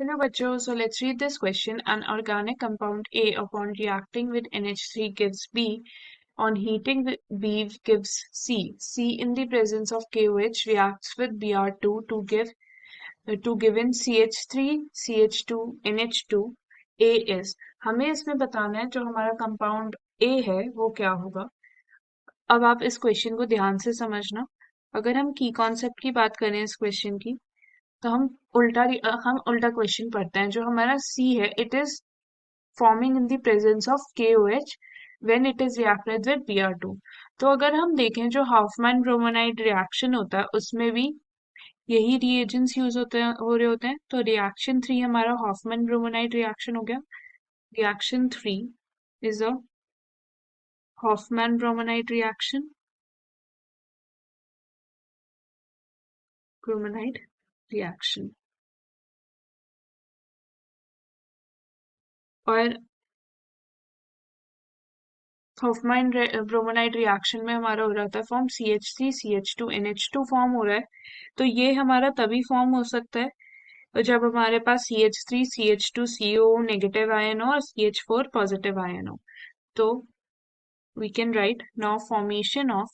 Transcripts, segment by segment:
afternoon, bachcho. So let's read this question. An organic compound A, upon reacting with NH3, gives B. On heating with B, gives C. C, in the presence of KOH, reacts with Br2 to given CH3, CH2, NH2. A is. हमें इसमें बताना है जो हमारा compound A है वो क्या होगा. अब आप इस क्वेश्चन को ध्यान से समझना. अगर हम की कॉन्सेप्ट की बात करें इस क्वेश्चन की, तो हम उल्टा क्वेश्चन पढ़ते हैं. जो हमारा सी है, it is forming in the presence of KOH when it is reacted with Br2. तो अगर हम देखें जो हाफमैन ब्रोमोनाइड रिएक्शन होता है उसमें भी यही रिएजेंट्स यूज हो रहे होते हैं. तो रिएक्शन 3 हमारा हाफमैन ब्रोमोनाइड रिएक्शन हो गया. Reaction 3 is a Hofmann bromamide reaction. और हाफमैन ब्रोमोनाइड रिएक्शन में हमारा हो रहा था form CH3 CH2 NH2 form हो रहा है. तो ये हमारा तभी फॉर्म हो सकता है जब हमारे पास CH3 CH2 CO negative ion हो और CH4 पॉजिटिव आयन हो. तो we can write now formation of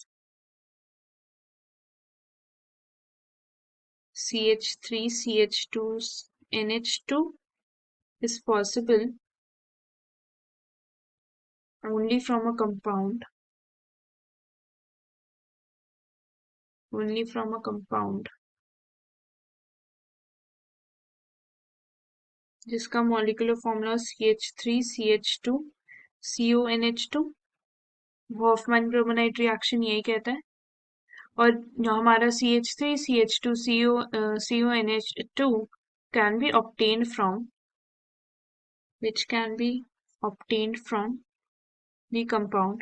CH3 CH2 NH2 is possible only from a compound जिसका molecular formula CH3 CH2 CO NH2. Hofmann bromamide reaction यही कहता है. और जो हमारा CH3 CH2 CO NH2 can be obtained from the compound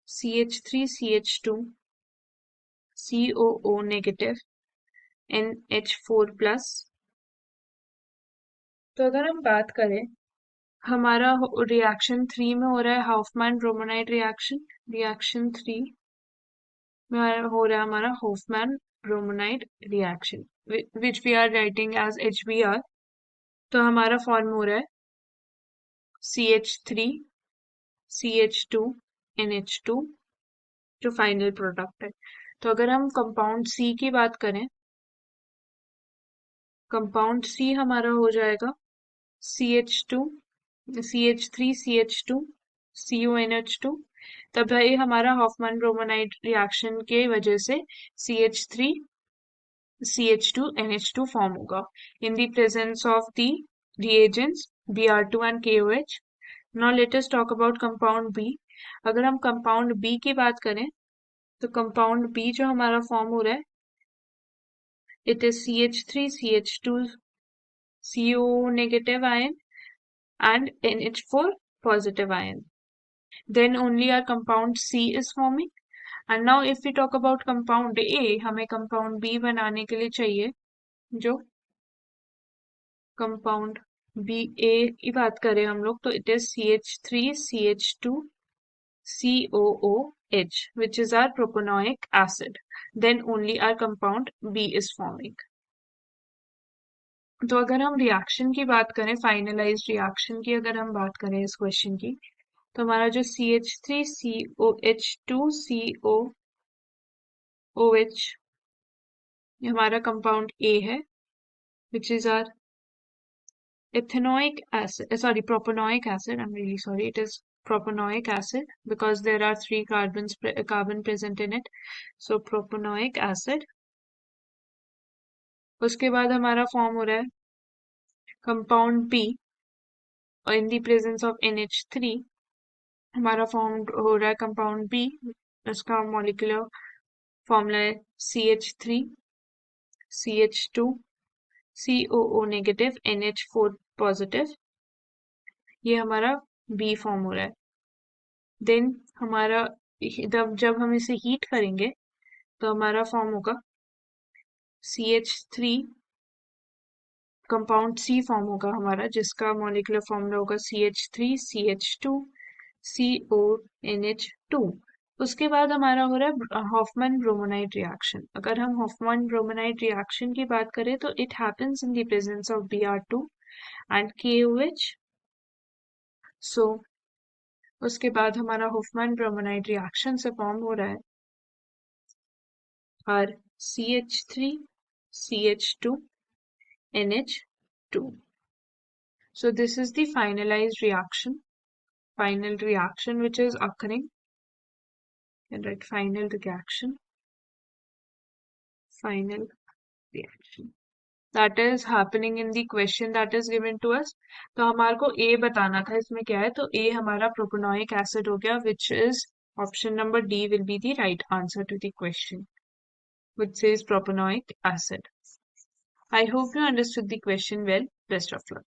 CH3 CH2 COO negative NH4 plus. तो अगर हम बात करें, हमारा रिएक्शन 3 में हो रहा है हाफमैन ब्रोमोनाइड रिएक्शन 3 में हो रहा है हमारा Hofmann bromamide reaction which we are writing as HBr. तो हमारा फॉर्म हो रहा है CH3 CH2 NH2 जो फाइनल प्रोडक्ट है. तो अगर हम कंपाउंड C की बात करें, कंपाउंड C हमारा हो जाएगा CH3 CH2 CONH2. तब ये हमारा हाफमैन ब्रोमोनाइड रिएक्शन के वजह से CH3 CH2 NH2 फॉर्म होगा in the presence of the reagents Br2 and KOH. Now let us talk about compound B. अगर हम कंपाउंड B की बात करें, तो कंपाउंड B जो हमारा फॉर्म हो रहा है, it is CH3 CH2 CO negative ion and NH4 positive ion. Then only our compound C is forming. And now if we talk about compound A, हमें compound B बनाने के लिए चाहिए जो कंपाउंड BA की बात करें हम लोग, तो it is CH3 CH2 COOH, which is our propanoic acid. Then only our compound B is forming. तो अगर हम रिएक्शन की बात करें, फाइनलाइज्ड रिएक्शन की अगर हम बात करें इस क्वेश्चन की, तो हमारा जो CH3 COH2 COOH ये हमारा कंपाउंड A है, which is our propanoic acid. I'm really sorry, it is propanoic acid because there are 3 carbon present in it. So propanoic acid. उसके बाद हमारा फॉर्म हो रहा है कंपाउंड B और in the presence of NH3 हमारा form हो रहा है कंपाउंड B. इसका मॉलिक्यूलर फॉर्मूला है CH3 CH2 COO negative NH4 positive. ये हमारा B फॉर्म हो रहा है. देन हमारा जब हम इसे हीट करेंगे तो हमारा फॉर्म होगा CH3 कंपाउंड C फॉर्म होगा हमारा, जिसका मॉलिक्यूलर फॉर्मूला होगा CH3 CH2 CONH2. उसके बाद हमारा हो रहा है हॉफमैन ब्रोमोनाइड रिएक्शन। अगर हम हॉफमैन ब्रोमोनाइड रिएक्शन की बात करें तो it happens in the presence of Br2 and KOH। सो उसके बाद हमारा हॉफमैन ब्रोमोनाइड रिएक्शन से फॉर्म हो रहा है are CH3 CH2 NH2। So this is the finalized reaction, final reaction which is occurring. And write final reaction that is happening in the question that is given to us. तो हमारे को A बताना था, इसमें क्या है, तो A हमारा प्रोपेनोइक एसिड हो गया, which is option number D will be the right answer to the question, which says propanoic acid. I hope you understood the question well. Best of luck.